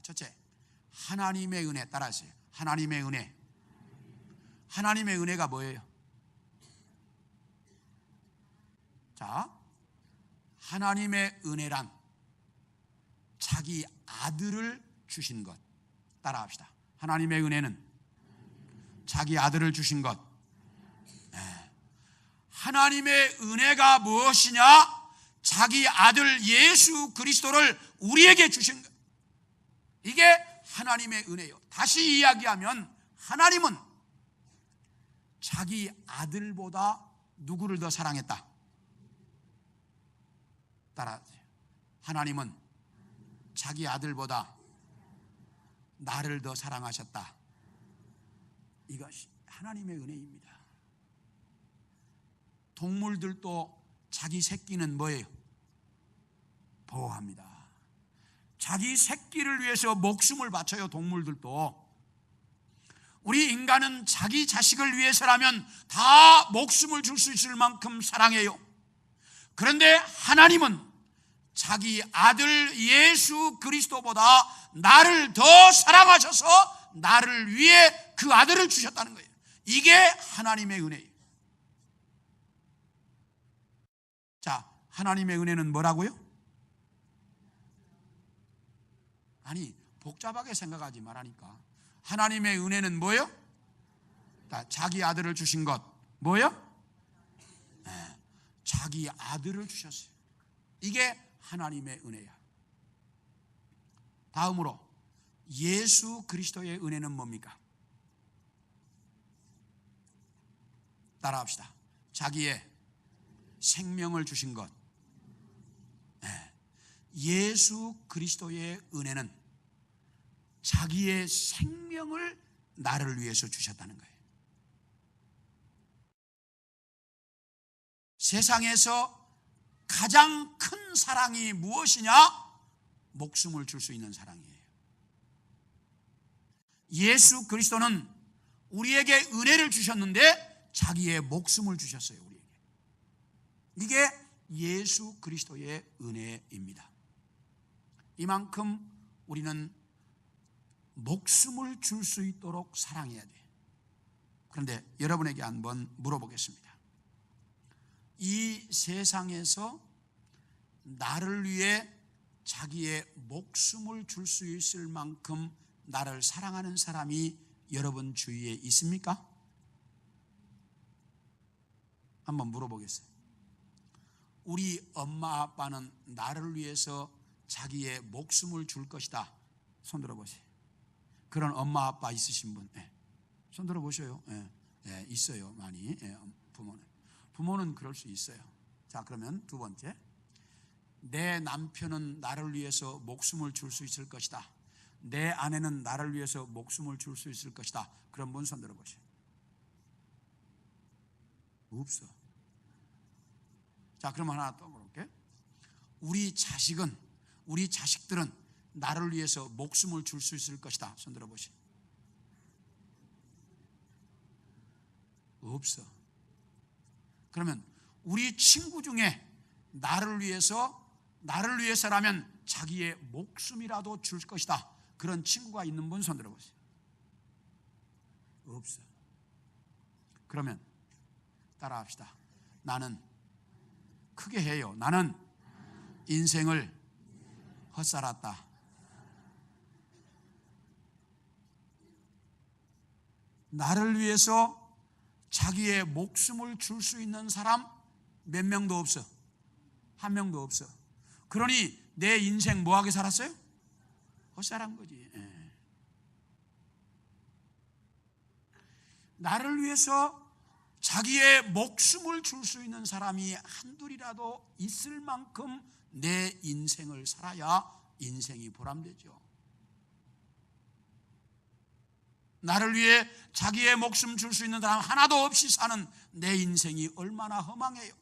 자, 첫째, 하나님의 은혜. 따라하세요. 하나님의 은혜. 하나님의 은혜가 뭐예요? 자, 하나님의 은혜란 자기 아들을 주신 것. 따라합시다. 하나님의 은혜는 자기 아들을 주신 것. 네. 하나님의 은혜가 무엇이냐? 자기 아들 예수 그리스도를 우리에게 주신 것. 이게 하나님의 은혜요. 다시 이야기하면 하나님은 자기 아들보다 누구를 더 사랑했다? 따라하세요. 하나님은 자기 아들보다 나를 더 사랑하셨다. 이것이 하나님의 은혜입니다. 동물들도 자기 새끼는 뭐예요? 보호합니다. 자기 새끼를 위해서 목숨을 바쳐요. 동물들도. 우리 인간은 자기 자식을 위해서라면 다 목숨을 줄 수 있을 만큼 사랑해요. 그런데 하나님은 자기 아들 예수 그리스도보다 나를 더 사랑하셔서 나를 위해 그 아들을 주셨다는 거예요. 이게 하나님의 은혜예요. 자, 하나님의 은혜는 뭐라고요? 아니, 복잡하게 생각하지 말라니까. 하나님의 은혜는 뭐예요? 자기 아들을 주신 것. 뭐예요? 네, 자기 아들을 주셨어요. 이게 하나님의 은혜야. 다음으로 예수 그리스도의 은혜는 뭡니까? 따라합시다. 자기의 생명을 주신 것. 네. 예수 그리스도의 은혜는 자기의 생명을 나를 위해서 주셨다는 거예요. 세상에서 가장 큰 사랑이 무엇이냐? 목숨을 줄 수 있는 사랑이에요. 예수 그리스도는 우리에게 은혜를 주셨는데 자기의 목숨을 주셨어요. 우리에게. 이게 예수 그리스도의 은혜입니다. 이만큼 우리는 목숨을 줄 수 있도록 사랑해야 돼. 그런데 여러분에게 한번 물어보겠습니다. 이 세상에서 나를 위해 자기의 목숨을 줄 수 있을 만큼 나를 사랑하는 사람이 여러분 주위에 있습니까? 한번 물어보겠어요. 우리 엄마 아빠는 나를 위해서 자기의 목숨을 줄 것이다. 손 들어보세요. 그런 엄마 아빠 있으신 분, 손 들어보셔요. 있어요, 많이. 부모는 그럴 수 있어요. 자, 그러면 두 번째, 내 남편은 나를 위해서 목숨을 줄 수 있을 것이다. 내 아내는 나를 위해서 목숨을 줄 수 있을 것이다. 그런 분 손 들어보세요. 없어. 자, 그럼 하나 또 물어볼게. 우리 자식들은 나를 위해서 목숨을 줄 수 있을 것이다. 손 들어보세요. 없어. 그러면 우리 친구 중에 나를 위해서라면 자기의 목숨이라도 줄 것이다. 그런 친구가 있는 분 손 들어보세요. 없어. 그러면 따라합시다. 나는 크게 해요. 나는 인생을 헛살았다. 나를 위해서 자기의 목숨을 줄 수 있는 사람 몇 명도 없어. 한 명도 없어. 그러니 내 인생 뭐하게 살았어요? 헛살한 거지. 나를 위해서 자기의 목숨을 줄 수 있는 사람이 한둘이라도 있을 만큼 내 인생을 살아야 인생이 보람되죠. 나를 위해 자기의 목숨 줄 수 있는 사람 하나도 없이 사는 내 인생이 얼마나 허망해요.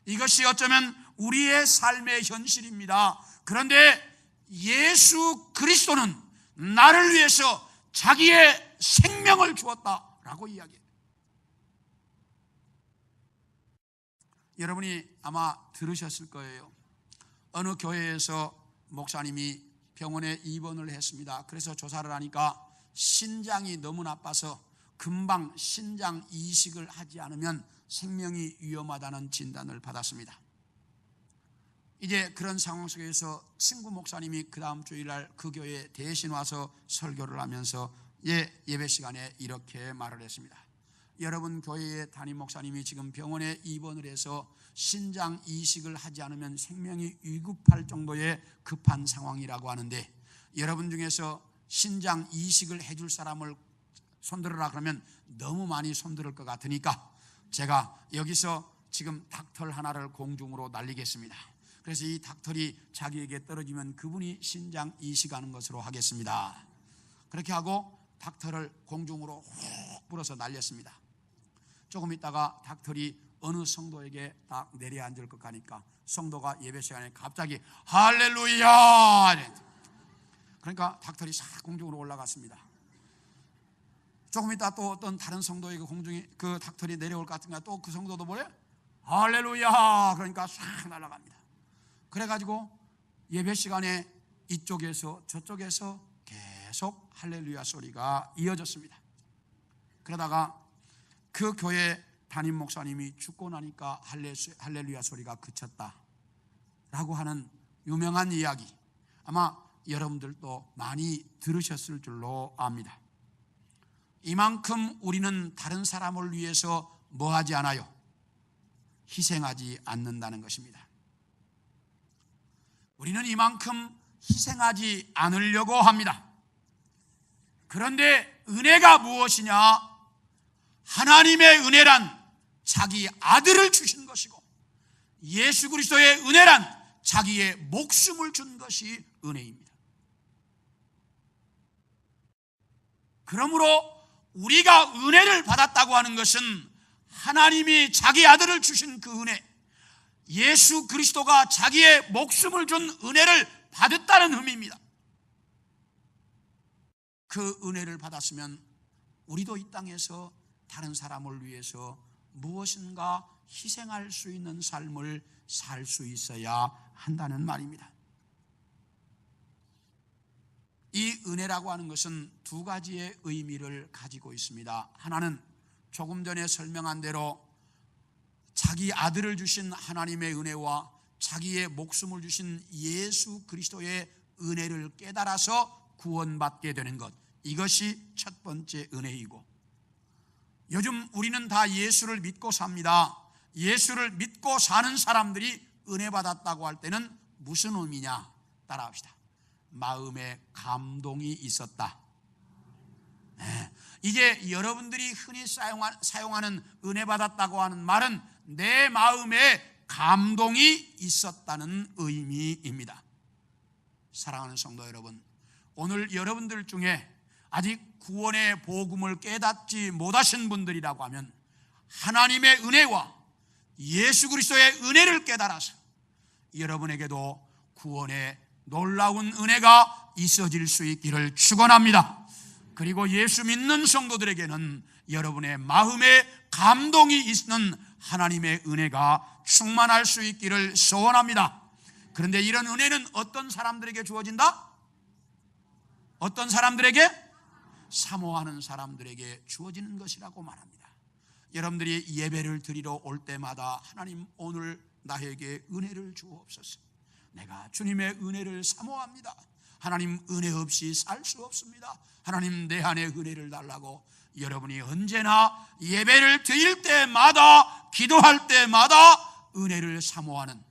이것이 어쩌면 우리의 삶의 현실입니다. 그런데 예수 그리스도는 나를 위해서 자기의 생명을 주었다라고 이야기해요. 여러분이 아마 들으셨을 거예요. 어느 교회에서 목사님이 병원에 입원을 했습니다. 그래서 조사를 하니까 신장이 너무 나빠서 금방 신장 이식을 하지 않으면 생명이 위험하다는 진단을 받았습니다. 이제 그런 상황 속에서 친구 목사님이 그 다음 주일날 그 교회에 대신 와서 설교를 하면서 예배 시간에 이렇게 말을 했습니다. 여러분 교회의 담임 목사님이 지금 병원에 입원을 해서 신장 이식을 하지 않으면 생명이 위급할 정도의 급한 상황이라고 하는데, 여러분 중에서 신장 이식을 해줄 사람을 손들어라 그러면 너무 많이 손들을 것 같으니까 제가 여기서 지금 닥털 하나를 공중으로 날리겠습니다. 그래서 이 닥털이 자기에게 떨어지면 그분이 신장 이식하는 것으로 하겠습니다. 그렇게 하고 닥털을 공중으로 훅 불어서 날렸습니다. 조금 있다가 닥털이 어느 성도에게 딱 내려앉을 것 같으니까 성도가 예배 시간에 갑자기 할렐루야! 그러니까 닥털이 싹 공중으로 올라갔습니다. 조금 있다 또 어떤 다른 성도에게 공중에 그 닥털이 내려올 것 같은가, 또 그 성도도 뭐래? 할렐루야! 그러니까 싹 날아갑니다. 그래가지고 예배 시간에 이쪽에서 저쪽에서 계속 할렐루야 소리가 이어졌습니다. 그러다가 그 교회 담임 목사님이 죽고 나니까 할렐루야 소리가 그쳤다라고 하는 유명한 이야기, 아마 여러분들도 많이 들으셨을 줄로 압니다. 이만큼 우리는 다른 사람을 위해서 뭐 하지 않아요? 희생하지 않는다는 것입니다. 우리는 이만큼 희생하지 않으려고 합니다. 그런데 은혜가 무엇이냐? 하나님의 은혜란 자기 아들을 주신 것이고, 예수 그리스도의 은혜란 자기의 목숨을 준 것이 은혜입니다. 그러므로 우리가 은혜를 받았다고 하는 것은 하나님이 자기 아들을 주신 그 은혜, 예수 그리스도가 자기의 목숨을 준 은혜를 받았다는 의미입니다. 그 은혜를 받았으면 우리도 이 땅에서 다른 사람을 위해서 무엇인가 희생할 수 있는 삶을 살 수 있어야 한다는 말입니다. 이 은혜라고 하는 것은 두 가지의 의미를 가지고 있습니다. 하나는 조금 전에 설명한 대로 자기 아들을 주신 하나님의 은혜와 자기의 목숨을 주신 예수 그리스도의 은혜를 깨달아서 구원받게 되는 것, 이것이 첫 번째 은혜이고, 요즘 우리는 다 예수를 믿고 삽니다. 예수를 믿고 사는 사람들이 은혜 받았다고 할 때는 무슨 의미냐? 따라합시다. 마음에 감동이 있었다. 이제 여러분들이 흔히 사용하는 은혜 받았다고 하는 말은 내 마음에 감동이 있었다는 의미입니다. 사랑하는 성도 여러분, 오늘 여러분들 중에 아직 구원의 복음을 깨닫지 못하신 분들이라고 하면 하나님의 은혜와 예수 그리스도의 은혜를 깨달아서 여러분에게도 구원의 놀라운 은혜가 있어질 수 있기를 축원합니다. 그리고 예수 믿는 성도들에게는 여러분의 마음에 감동이 있는 하나님의 은혜가 충만할 수 있기를 소원합니다. 그런데 이런 은혜는 어떤 사람들에게 주어진다? 어떤 사람들에게? 사모하는 사람들에게 주어지는 것이라고 말합니다. 여러분들이 예배를 드리러 올 때마다 하나님 오늘 나에게 은혜를 주옵소서. 내가 주님의 은혜를 사모합니다. 하나님 은혜 없이 살 수 없습니다. 하나님 내 안에 은혜를 달라고 여러분이 언제나 예배를 드릴 때마다 기도할 때마다 은혜를 사모하는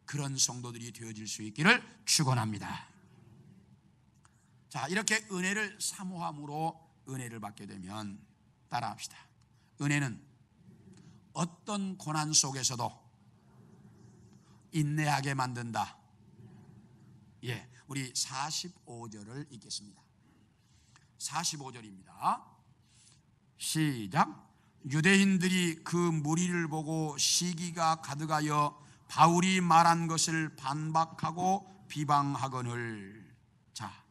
그런 성도들이 되어질 수 있기를 축원합니다. 자, 이렇게 은혜를 사모함으로 은혜를 받게 되면 따라합시다. 은혜는 어떤 고난 속에서도 인내하게 만든다. 우리 45절을 읽겠습니다. 45절입니다. 시작. 유대인들이 그 무리를 보고 시기가 가득하여 바울이 말한 것을 반박하고 비방하거늘. 자,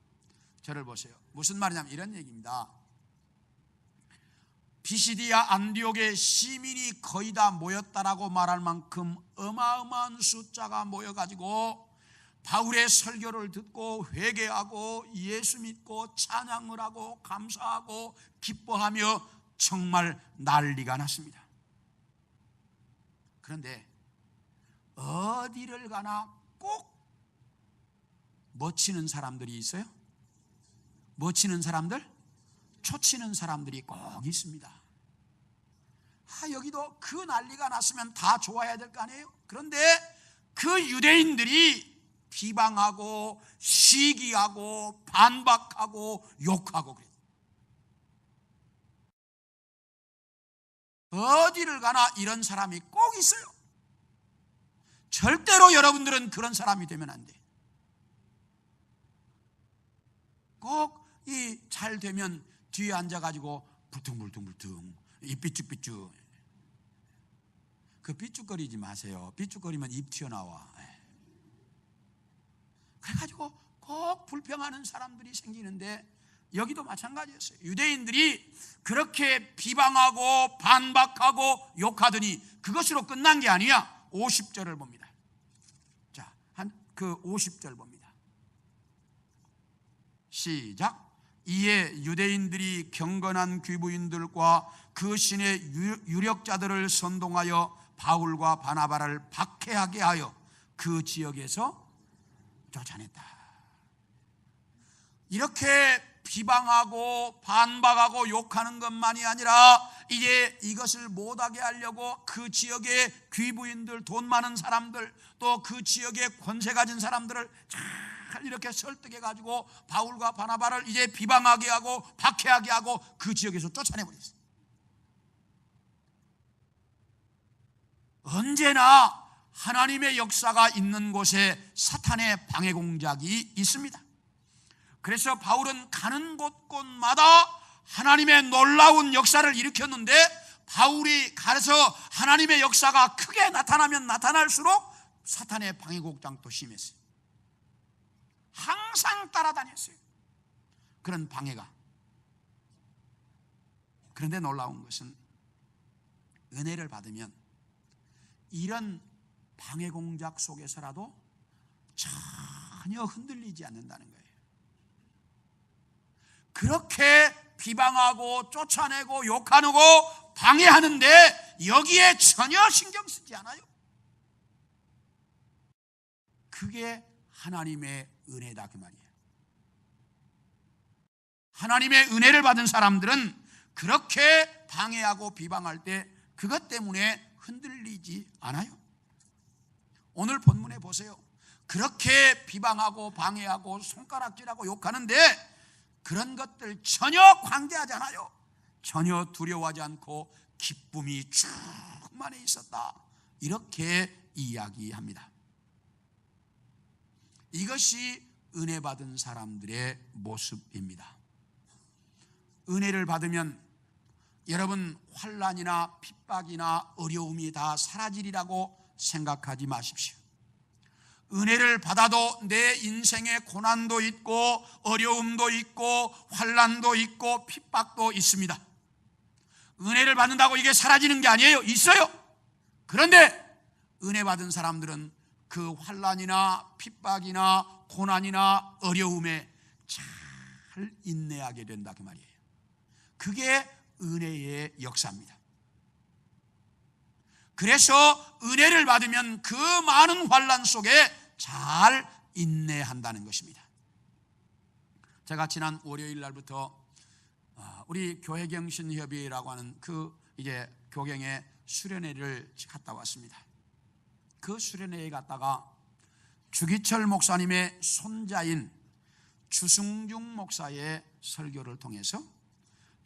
저를 보세요. 무슨 말이냐면 이런 얘기입니다. 비시디아 안디옥에 시민이 거의 다 모였다라고 말할 만큼 어마어마한 숫자가 모여가지고 바울의 설교를 듣고 회개하고 예수 믿고 찬양을 하고 감사하고 기뻐하며 정말 난리가 났습니다. 그런데 어디를 가나 꼭 멋지는 사람들이 있어요. 멋지는 사람들, 초치는 사람들이 꼭 있습니다. 여기도 그 난리가 났으면 다 좋아야 될 거 아니에요. 그런데 그 유대인들이 비방하고 시기하고 반박하고 욕하고 그래요. 어디를 가나 이런 사람이 꼭 있어요. 절대로 여러분들은 그런 사람이 되면 안 돼. 꼭 이 잘 되면 뒤에 앉아가지고 불퉁불퉁불퉁 입 삐쭉삐쭉. 그 삐쭉거리지 마세요. 삐쭉거리면 입 튀어나와. 그래가지고 꼭 불평하는 사람들이 생기는데 여기도 마찬가지였어요. 유대인들이 그렇게 비방하고 반박하고 욕하더니 그것으로 끝난 게 아니야. 50절을 봅니다. 자, 그 50절 봅니다. 시작. 이에 유대인들이 경건한 귀부인들과 그 신의 유력자들을 선동하여 바울과 바나바를 박해하게 하여 그 지역에서 쫓아냈다. 이렇게 비방하고 반박하고 욕하는 것만이 아니라 이제 이것을 못하게 하려고 그 지역의 귀부인들, 돈 많은 사람들, 또 그 지역의 권세 가진 사람들을 잘 이렇게 설득해 가지고 바울과 바나바를 이제 비방하게 하고 박해하게 하고 그 지역에서 쫓아내버렸어요. 언제나 하나님의 역사가 있는 곳에 사탄의 방해 공작이 있습니다. 그래서 바울은 가는 곳곳마다 하나님의 놀라운 역사를 일으켰는데 바울이 가서 하나님의 역사가 크게 나타나면 나타날수록 사탄의 방해 공작도 심했어요. 항상 따라다녔어요. 그런 방해가. 그런데 놀라운 것은 은혜를 받으면 이런 방해 공작 속에서라도 전혀 흔들리지 않는다는 거예요. 그렇게 비방하고 쫓아내고 욕하고 방해하는데 여기에 전혀 신경 쓰지 않아요. 그게 하나님의 은혜다 그 말이에요. 하나님의 은혜를 받은 사람들은 그렇게 방해하고 비방할 때 그것 때문에 흔들리지 않아요. 오늘 본문에 보세요. 그렇게 비방하고 방해하고 손가락질하고 욕하는데 그런 것들 전혀 관대하지 않아요. 전혀 두려워하지 않고 기쁨이 충만해 있었다. 이렇게 이야기합니다. 이것이 은혜 받은 사람들의 모습입니다. 은혜를 받으면 여러분 환난이나 핍박이나 어려움이 다 사라지리라고 생각하지 마십시오. 은혜를 받아도 내 인생에 고난도 있고 어려움도 있고 환난도 있고 핍박도 있습니다. 은혜를 받는다고 이게 사라지는 게 아니에요. 있어요. 그런데 은혜 받은 사람들은 그 환난이나 핍박이나 고난이나 어려움에 잘 인내하게 된다 그 말이에요. 그게 은혜의 역사입니다. 그래서 은혜를 받으면 그 많은 환난 속에 잘 인내한다는 것입니다. 제가 지난 월요일 날부터 우리 교회경신협의회라고 하는 그 이제 교경의 수련회를 갔다 왔습니다. 그 수련회에 갔다가 주기철 목사님의 손자인 주승중 목사의 설교를 통해서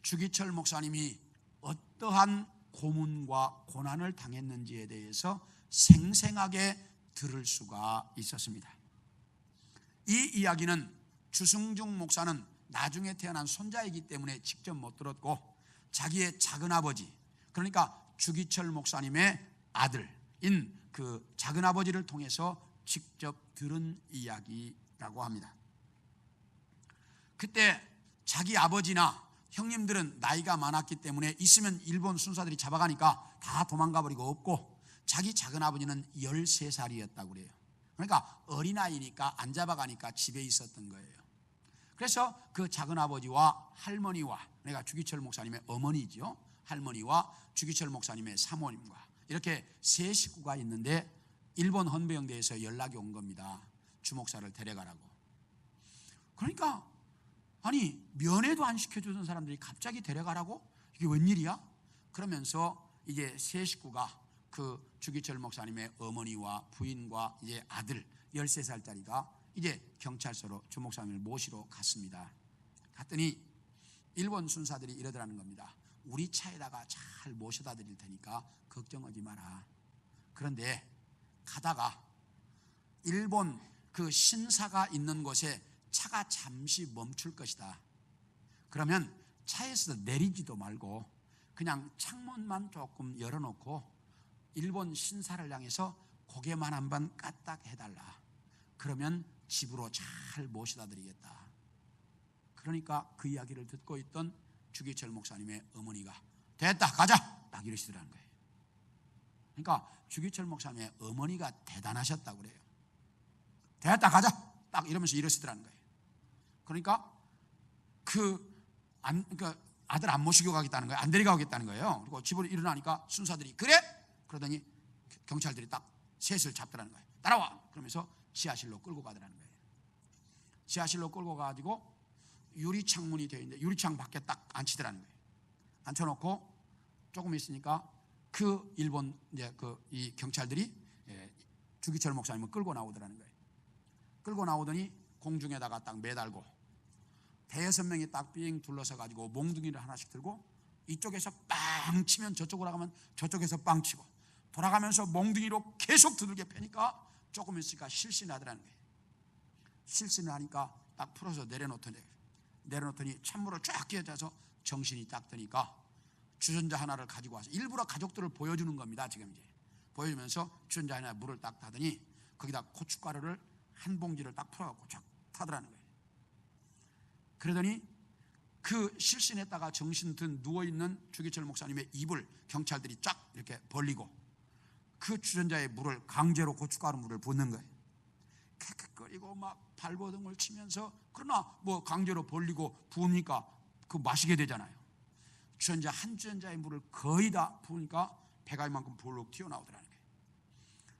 주기철 목사님이 어떠한 고문과 고난을 당했는지에 대해서 생생하게 들을 수가 있었습니다. 이 이야기는 주승중 목사는 나중에 태어난 손자이기 때문에 직접 못 들었고 자기의 작은아버지, 그러니까 주기철 목사님의 아들인 그 작은아버지를 통해서 직접 들은 이야기라고 합니다. 그때 자기 아버지나 형님들은 나이가 많았기 때문에 있으면 일본 순사들이 잡아가니까 다 도망가 버리고 없고 자기 작은아버지는 13살이었다고 그래요. 그러니까 어린아이니까 안 잡아가니까 집에 있었던 거예요. 그래서 그 작은아버지와 할머니와, 내가 주기철 목사님의 어머니죠, 할머니와 주기철 목사님의 사모님과 이렇게 세 식구가 있는데 일본 헌병대에서 연락이 온 겁니다. 주 목사를 데려가라고. 그러니까 아니 면회도 안 시켜주던 사람들이 갑자기 데려가라고? 이게 웬일이야? 그러면서 이제 세 식구가 그 주기철 목사님의 어머니와 부인과 이제 아들 13살짜리가 이제 경찰서로 주 목사님을 모시러 갔습니다. 갔더니 일본 순사들이 이러더라는 겁니다. 우리 차에다가 잘 모셔다 드릴 테니까 걱정하지 마라. 그런데 가다가 일본 그 신사가 있는 곳에 차가 잠시 멈출 것이다. 그러면 차에서 내리지도 말고 그냥 창문만 조금 열어놓고 일본 신사를 향해서 고개만 한번 까딱 해달라. 그러면 집으로 잘 모셔다 드리겠다. 그러니까 그 이야기를 듣고 있던 주기철 목사님의 어머니가 됐다 가자 딱 이러시더라는 거예요. 그러니까 주기철 목사님의 어머니가 대단하셨다고 그래요. 됐다 가자 딱 이러면서 이러시더라는 거예요. 그러니까 아들 안 모시고 가겠다는 거예요. 안 데려가겠다는 거예요. 그리고 집으로 일어나니까 순사들이 그래? 그러더니 경찰들이 딱 셋을 잡더라는 거예요. 따라와! 그러면서 지하실로 끌고 가더라는 거예요. 지하실로 끌고 가가지고 유리창문이 되어 있는데 유리창 밖에 딱 앉히더라는 거예요. 앉혀놓고 조금 있으니까 그 일본 이제 이 경찰들이 주기철 목사님을 끌고 나오더라는 거예요. 끌고 나오더니 공중에다가 딱 매달고 대여섯 명이 딱 빙 둘러서 가지고 몽둥이를 하나씩 들고 이쪽에서 빵 치면 저쪽으로 가면 저쪽에서 빵 치고 돌아가면서 몽둥이로 계속 두들겨 패니까 조금 있으니까 실신이 하더라는 거예요. 실신을 하니까 딱 풀어서 내려놓더니 찬물을 쫙 끼얹어서 정신이 딱 드니까 주전자 하나를 가지고 와서 일부러 가족들을 보여주는 겁니다. 지금 이제 보여주면서 주전자 하나에 물을 딱 타더니 거기다 고춧가루를 한 봉지를 딱 풀어갖고 쫙 타더라는 거예요. 그러더니 그 실신했다가 정신 든 누워있는 주기철 목사님의 입을 경찰들이 쫙 이렇게 벌리고 그 주전자에 물을 강제로 고춧가루 물을 붓는 거예요. 끓이고 막 발버둥을 치면서 그러나 뭐 강제로 벌리고 부으니까 그 마시게 되잖아요. 주전자 한 주전자의 물을 거의 다 부으니까 배가 이만큼 볼록 튀어나오더라는 거예요.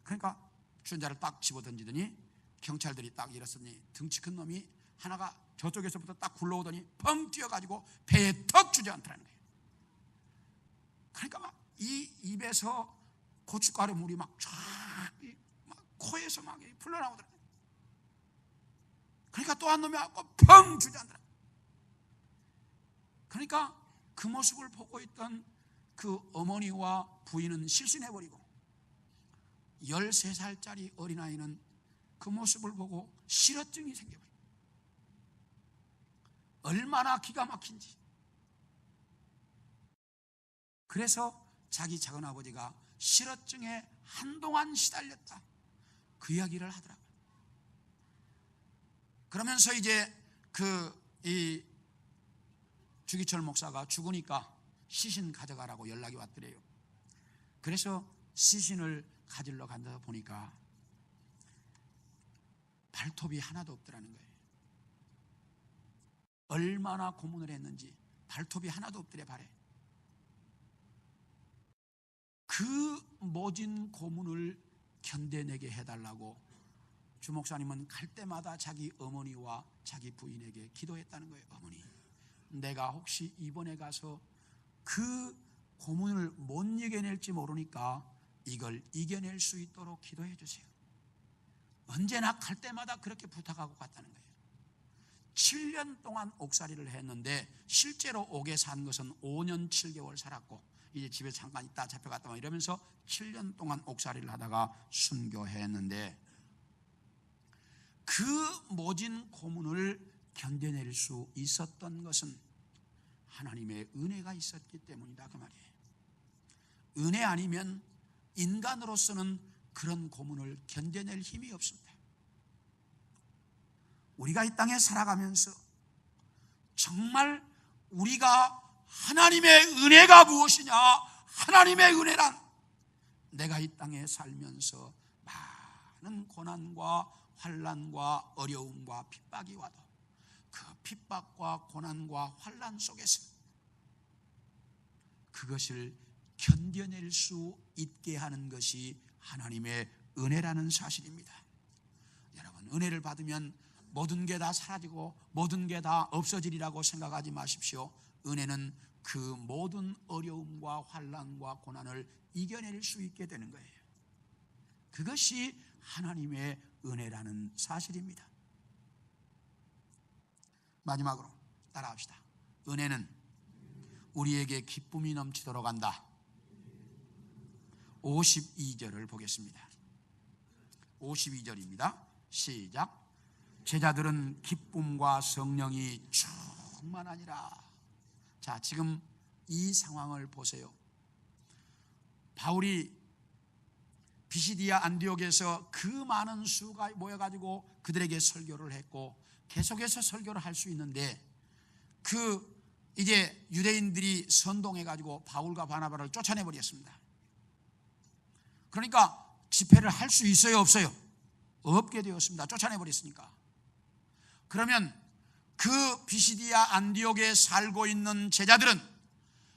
그러니까 주전자를 딱 집어 던지더니 경찰들이 딱 일었으니 등치 큰 놈이 하나가 저쪽에서부터 딱 굴러오더니 펑 뛰어가지고 배에 턱 주저앉더라는 거예요. 그러니까 막 이 입에서 고춧가루 물이 막 코에서 막 풀려나오더라는 거예요. 그러니까 또 한 놈이 와서 펑 주저앉더라. 그러니까 그 모습을 보고 있던 그 어머니와 부인은 실신해버리고 13살짜리 어린아이는 그 모습을 보고 실어증이 생겨버려요. 얼마나 기가 막힌지. 그래서 자기 작은아버지가 실어증에 한동안 시달렸다 그 이야기를 하더라고요. 그러면서 이제 이 주기철 목사가 죽으니까 시신 가져가라고 연락이 왔더래요. 그래서 시신을 가지러 간다 보니까 발톱이 하나도 없더라는 거예요. 얼마나 고문을 했는지 발톱이 하나도 없더래 발에. 그 모진 고문을 견뎌내게 해달라고 주 목사님은 갈 때마다 자기 어머니와 자기 부인에게 기도했다는 거예요. 어머니, 내가 혹시 이번에 가서 그 고문을 못 이겨낼지 모르니까 이걸 이겨낼 수 있도록 기도해 주세요. 언제나 갈 때마다 그렇게 부탁하고 갔다는 거예요. 7년 동안 옥살이를 했는데 실제로 옥에 산 것은 5년 7개월 살았고 이제 집에 잠깐 있다 잡혀갔다 막 이러면서 7년 동안 옥살이를 하다가 순교했는데 그 모진 고문을 견뎌낼 수 있었던 것은 하나님의 은혜가 있었기 때문이다 그 말이에요. 은혜 아니면 인간으로서는 그런 고문을 견뎌낼 힘이 없습니다. 우리가 이 땅에 살아가면서 정말 우리가 하나님의 은혜가 무엇이냐, 하나님의 은혜란 내가 이 땅에 살면서 많은 고난과 환난과 어려움과 핍박이 와도 그 핍박과 고난과 환난 속에서 그것을 견뎌낼 수 있게 하는 것이 하나님의 은혜라는 사실입니다. 여러분, 은혜를 받으면 모든 게 다 사라지고 모든 게 다 없어지리라고 생각하지 마십시오. 은혜는 그 모든 어려움과 환난과 고난을 이겨낼 수 있게 되는 거예요. 그것이 하나님의 은혜라는 사실입니다. 마지막으로 따라합시다. 은혜는 우리에게 기쁨이 넘치도록 한다. 52절을 보겠습니다. 52절입니다. 시작. 제자들은 기쁨과 성령이 충만하니라. 자, 지금 이 상황을 보세요. 바울이 비시디아 안디옥에서 그 많은 수가 모여가지고 그들에게 설교를 했고 계속해서 설교를 할 수 있는데 이제 유대인들이 선동해가지고 바울과 바나바를 쫓아내버렸습니다. 그러니까 집회를 할 수 있어요, 없어요? 없게 되었습니다. 쫓아내버렸으니까. 그러면 그 비시디아 안디옥에 살고 있는 제자들은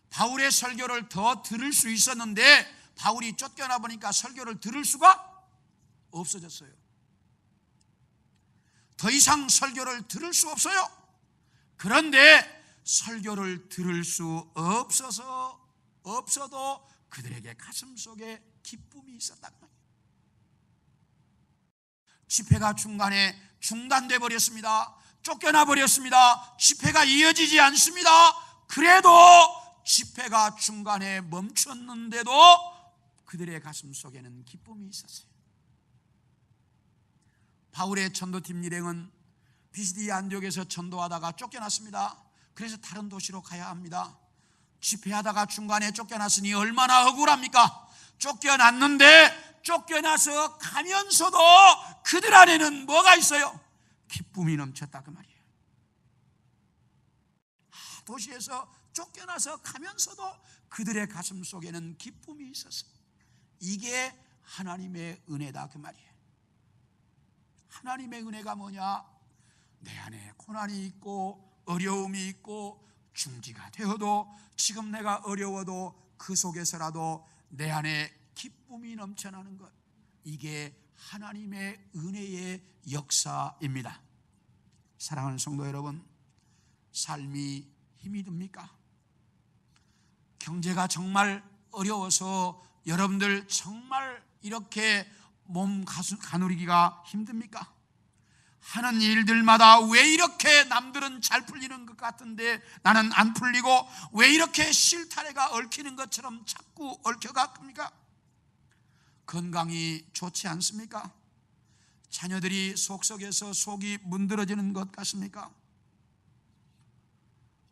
바울의 설교를 더 들을 수 있었는데 바울이 쫓겨나 보니까 설교를 들을 수가 없어졌어요. 더 이상 설교를 들을 수 없어요. 그런데 설교를 들을 수 없어도 그들에게 가슴 속에 기쁨이 있었단 말이에요. 집회가 중간에 중단돼 버렸습니다. 쫓겨나 버렸습니다. 집회가 이어지지 않습니다. 그래도 집회가 중간에 멈췄는데도 그들의 가슴 속에는 기쁨이 있었어요. 바울의 전도팀 일행은 비시디아 안디옥에서 전도하다가 쫓겨났습니다. 그래서 다른 도시로 가야 합니다. 집회하다가 중간에 쫓겨났으니 얼마나 억울합니까? 쫓겨났는데 쫓겨나서 가면서도 그들 안에는 뭐가 있어요? 기쁨이 넘쳤다, 그 말이에요. 도시에서 쫓겨나서 가면서도 그들의 가슴 속에는 기쁨이 있었어요. 이게 하나님의 은혜다, 그 말이에요. 하나님의 은혜가 뭐냐? 내 안에 고난이 있고 어려움이 있고 중지가 되어도 지금 내가 어려워도 그 속에서라도 내 안에 기쁨이 넘쳐나는 것, 이게 하나님의 은혜의 역사입니다. 사랑하는 성도 여러분, 삶이 힘이 듭니까? 경제가 정말 어려워서 여러분들 정말 이렇게 몸 가누리기가 힘듭니까? 하는 일들마다 왜 이렇게 남들은 잘 풀리는 것 같은데 나는 안 풀리고 왜 이렇게 실타래가 얽히는 것처럼 자꾸 얽혀갑니까? 건강이 좋지 않습니까? 자녀들이 속속에서 속이 문드러지는 것 같습니까?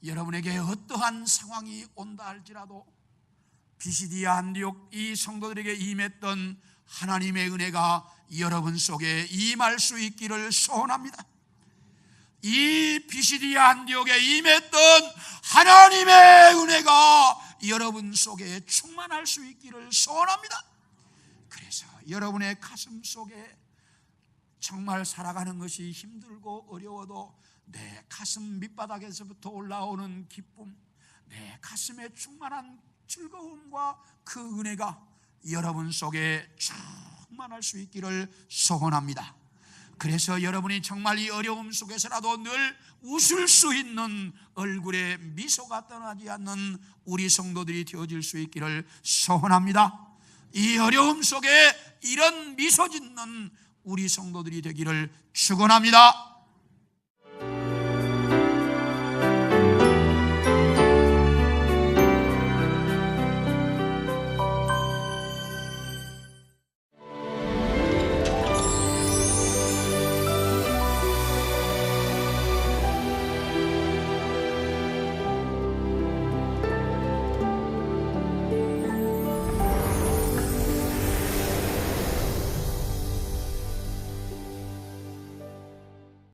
여러분에게 어떠한 상황이 온다 할지라도 비시디아 안디옥 이 성도들에게 임했던 하나님의 은혜가 여러분 속에 임할 수 있기를 소원합니다. 이 비시디아 안디옥에 임했던 하나님의 은혜가 여러분 속에 충만할 수 있기를 소원합니다. 그래서 여러분의 가슴 속에 정말 살아가는 것이 힘들고 어려워도 내 가슴 밑바닥에서부터 올라오는 기쁨, 내 가슴에 충만한 즐거움과 그 은혜가 여러분 속에 충만할 수 있기를 소원합니다. 그래서 여러분이 정말 이 어려움 속에서라도 늘 웃을 수 있는 얼굴에 미소가 떠나지 않는 우리 성도들이 되어질 수 있기를 소원합니다. 이 어려움 속에 이런 미소 짓는 우리 성도들이 되기를 축원합니다.